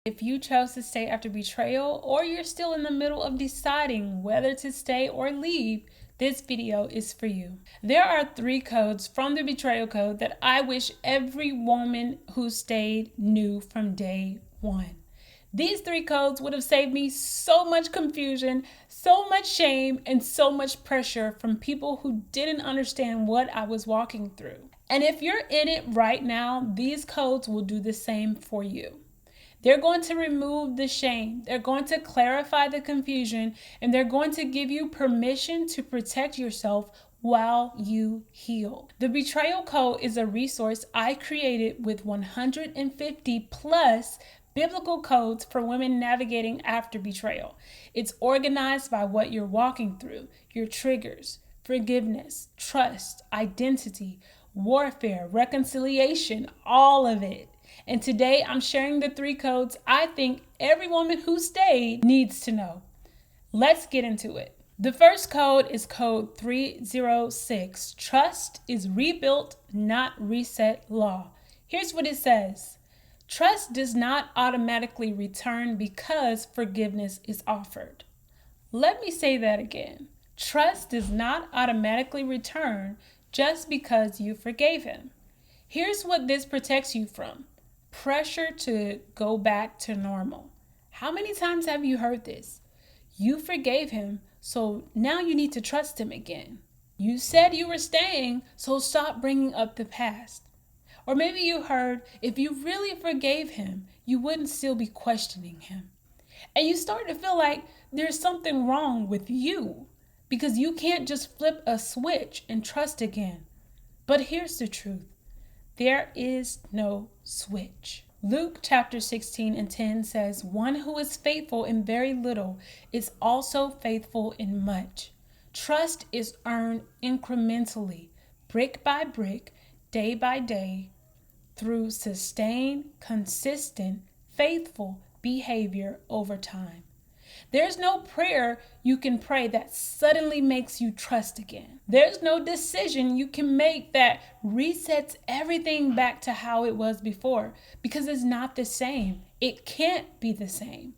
If you chose to stay after betrayal, or you're still in the middle of deciding whether to stay or leave, this video is for you. There are 3 codes from the betrayal code that I wish every woman who stayed knew from day one. These 3 codes would have saved me so much confusion, so much shame, and so much pressure from people who didn't understand what I was walking through. And if you're in it right now, these codes will do the same for you. They're going to remove the shame. They're going to clarify the confusion, and they're going to give you permission to protect yourself while you heal. The Betrayal Code is a resource I created with 150 plus biblical codes for women navigating after betrayal. It's organized by what you're walking through, your triggers, forgiveness, trust, identity, warfare, reconciliation, all of it. And today I'm sharing the 3 codes I think every woman who stayed needs to know. Let's get into it. The first code is code 306. Trust is rebuilt, not reset law. Here's what it says. Trust does not automatically return because forgiveness is offered. Let me say that again. Trust does not automatically return just because you forgave him. Here's what this protects you from. Pressure to go back to normal. How many times have you heard this? You forgave him, so now you need to trust him again. You said you were staying, so stop bringing up the past. Or maybe you heard, if you really forgave him, you wouldn't still be questioning him. And you start to feel like there's something wrong with you because you can't just flip a switch and trust again. But here's the truth. There is no switch. Luke chapter 16 and 10 says, one who is faithful in very little is also faithful in much. Trust is earned incrementally, brick by brick, day by day, through sustained, consistent, faithful behavior over time. There's no prayer you can pray that suddenly makes you trust again. There's no decision you can make that resets everything back to how it was before, because it's not the same. It can't be the same.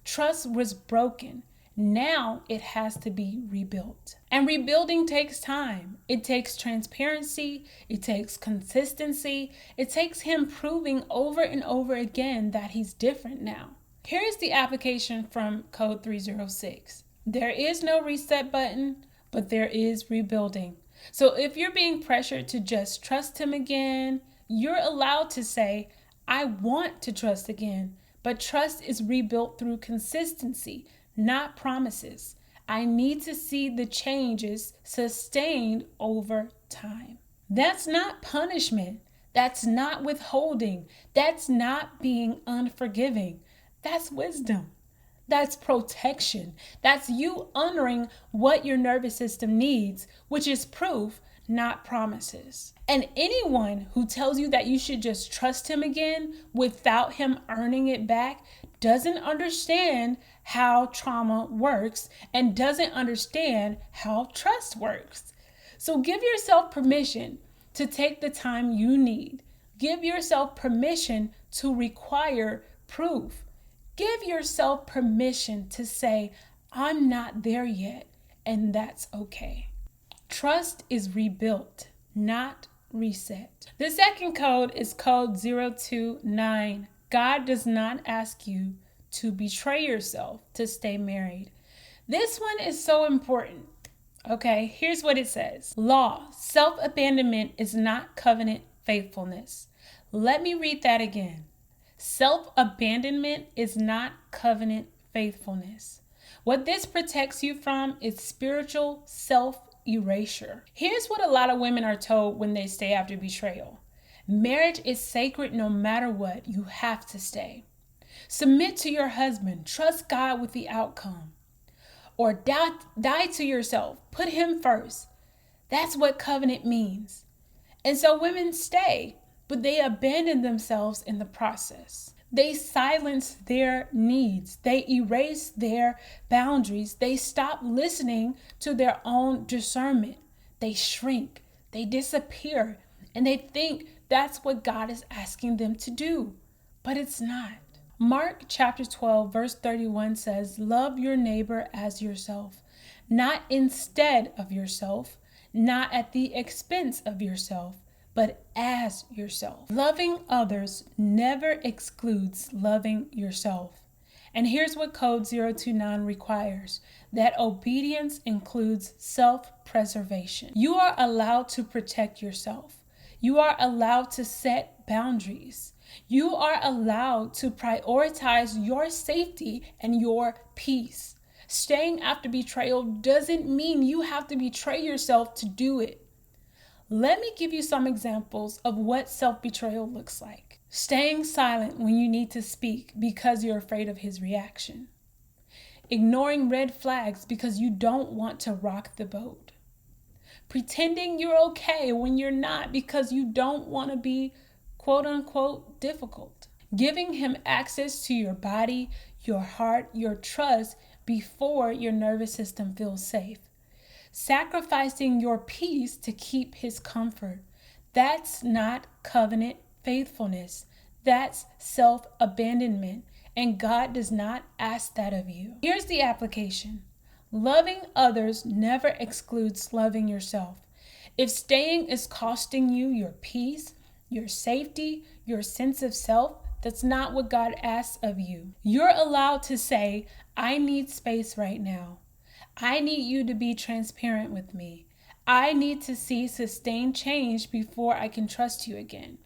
Trust was broken. Now it has to be rebuilt. And rebuilding takes time. It takes transparency. It takes consistency. It takes him proving over and over again that he's different now. Here's the application from code 306. There is no reset button, but there is rebuilding. So if you're being pressured to just trust him again, you're allowed to say, I want to trust again, but trust is rebuilt through consistency, not promises. I need to see the changes sustained over time. That's not punishment. That's not withholding. That's not being unforgiving. That's wisdom. That's protection. That's you honoring what your nervous system needs, which is proof, not promises. And anyone who tells you that you should just trust him again without him earning it back doesn't understand how trauma works and doesn't understand how trust works. So give yourself permission to take the time you need. Give yourself permission to require proof. Give yourself permission to say, I'm not there yet, and that's okay. Trust is rebuilt, not reset. The second code is code 029. God does not ask you to betray yourself to stay married. This one is so important. Okay, here's what it says. Law, self-abandonment is not covenant faithfulness. Let me read that again. Self-abandonment is not covenant faithfulness. What this protects you from is spiritual self-erasure. Here's what a lot of women are told when they stay after betrayal. Marriage is sacred no matter what. You have to stay. Submit to your husband. Trust God with the outcome. Or die to yourself. Put him first. That's what covenant means. And so women stay, but they abandon themselves in the process. They silence their needs. They erase their boundaries. They stop listening to their own discernment. They shrink. They disappear. And they think that's what God is asking them to do. But it's not. Mark chapter 12, verse 31 says, "Love your neighbor as yourself," not instead of yourself, not at the expense of yourself, but as yourself. Loving others never excludes loving yourself. And here's what Code 029 requires: that obedience includes self-preservation. You are allowed to protect yourself. You are allowed to set boundaries. You are allowed to prioritize your safety and your peace. Staying after betrayal doesn't mean you have to betray yourself to do it. Let me give you some examples of what self-betrayal looks like. Staying silent when you need to speak because you're afraid of his reaction. Ignoring red flags because you don't want to rock the boat. Pretending you're okay when you're not because you don't want to be quote unquote difficult. Giving him access to your body, your heart, your trust before your nervous system feels safe. Sacrificing your peace to keep his comfort. That's not covenant faithfulness. That's self-abandonment, and God does not ask that of you. Here's the application. Loving others never excludes loving yourself. If staying is costing you your peace, your safety, your sense of self, that's not what God asks of you. You're allowed to say, "I need space right now. I need you to be transparent with me. I need to see sustained change before I can trust you again.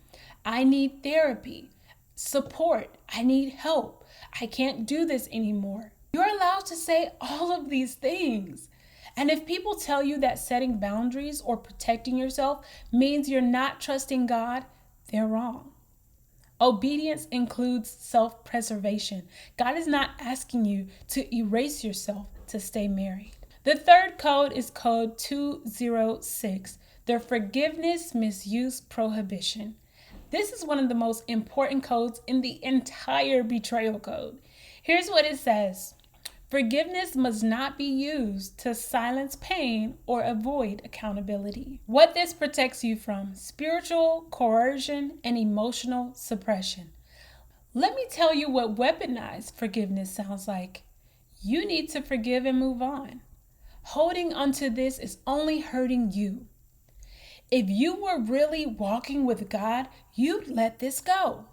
I need therapy, support. I need help. I can't do this anymore." You're allowed to say all of these things. And if people tell you that setting boundaries or protecting yourself means you're not trusting God, they're wrong. Obedience includes self-preservation. God is not asking you to erase yourself to stay married. The third code is code 206, the forgiveness misuse prohibition. This is one of the most important codes in the entire betrayal code. Here's what it says. Forgiveness must not be used to silence pain or avoid accountability. What this protects you from: spiritual coercion and emotional suppression. Let me tell you what weaponized forgiveness sounds like. You need to forgive and move on. Holding onto this is only hurting you. If you were really walking with God, you'd let this go.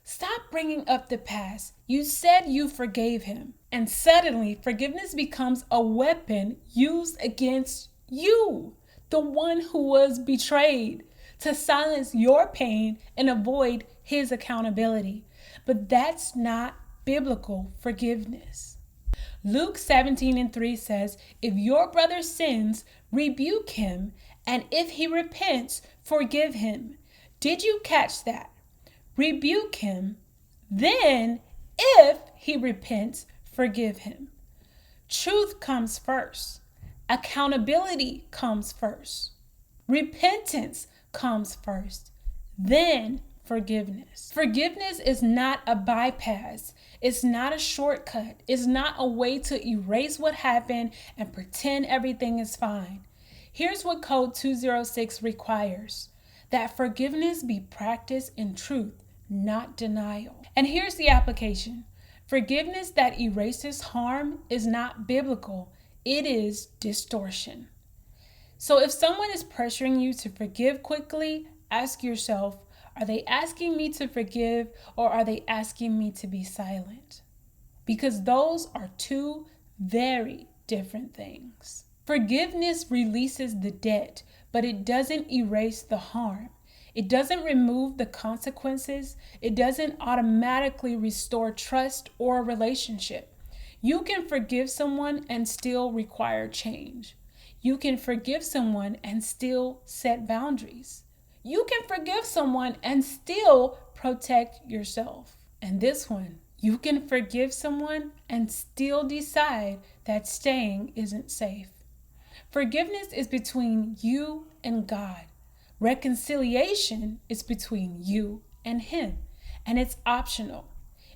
Stop bringing up the past. You said you forgave him. And suddenly, forgiveness becomes a weapon used against you, the one who was betrayed, to silence your pain and avoid his accountability. But that's not biblical forgiveness. Luke 17:3 says, "If your brother sins, rebuke him, and if he repents, forgive him." Did you catch that? Rebuke him, then if he repents, forgive him. Truth comes first. Accountability comes first. Repentance comes first. Then forgiveness. Forgiveness is not a bypass. It's not a shortcut. It's not a way to erase what happened and pretend everything is fine. Here's what Code 206 requires: that forgiveness be practiced in truth, not denial. And here's the application. Forgiveness that erases harm is not biblical. It is distortion. So if someone is pressuring you to forgive quickly, ask yourself, are they asking me to forgive, or are they asking me to be silent? Because those are two very different things. Forgiveness releases the debt, but it doesn't erase the harm. It doesn't remove the consequences. It doesn't automatically restore trust or a relationship. You can forgive someone and still require change. You can forgive someone and still set boundaries. You can forgive someone and still protect yourself. And this one, you can forgive someone and still decide that staying isn't safe. Forgiveness is between you and God. Reconciliation is between you and him, and it's optional.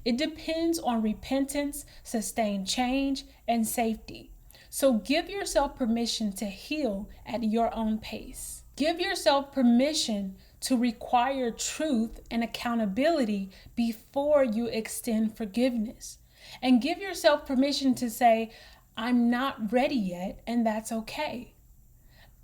It depends on repentance, sustained change, and safety. So give yourself permission to heal at your own pace. Give yourself permission to require truth and accountability before you extend forgiveness. And give yourself permission to say, I'm not ready yet, and that's okay.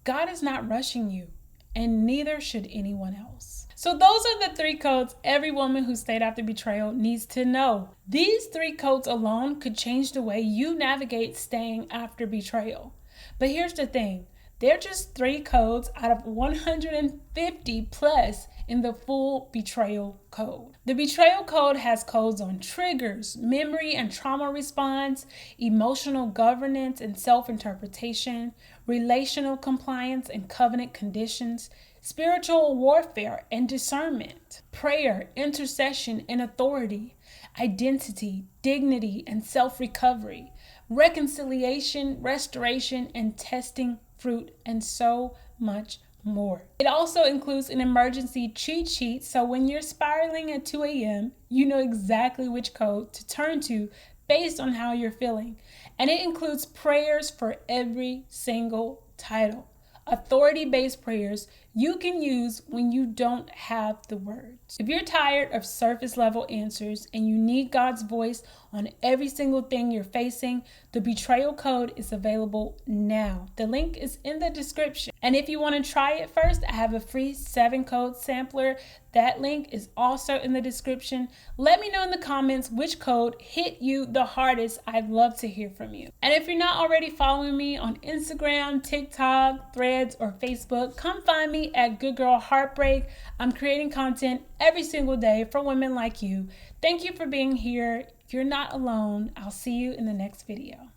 God is not rushing you, and neither should anyone else. So those are the 3 codes every woman who stayed after betrayal needs to know. These 3 codes alone could change the way you navigate staying after betrayal. But here's the thing. They're just 3 codes out of 150 plus in the full betrayal code. The betrayal code has codes on triggers, memory and trauma response, emotional governance and self-interpretation, relational compliance and covenant conditions, spiritual warfare and discernment, prayer, intercession and authority, identity, dignity and self-recovery, reconciliation, restoration and testing fruit, and so much more. It also includes an emergency cheat sheet, so when you're spiraling at 2 a.m., you know exactly which code to turn to based on how you're feeling. And it includes prayers for every single title. Authority-based prayers you can use when you don't have the words. If you're tired of surface level answers and you need God's voice on every single thing you're facing, the betrayal code is available now. The link is in the description. And if you want to try it first, I have a free 7-code sampler. That link is also in the description. Let me know in the comments which code hit you the hardest. I'd love to hear from you. And if you're not already following me on Instagram, TikTok, Threads, or Facebook, come find me at Good Girl Heartbreak. I'm creating content every single day for women like you. Thank you for being here. You're not alone. I'll see you in the next video.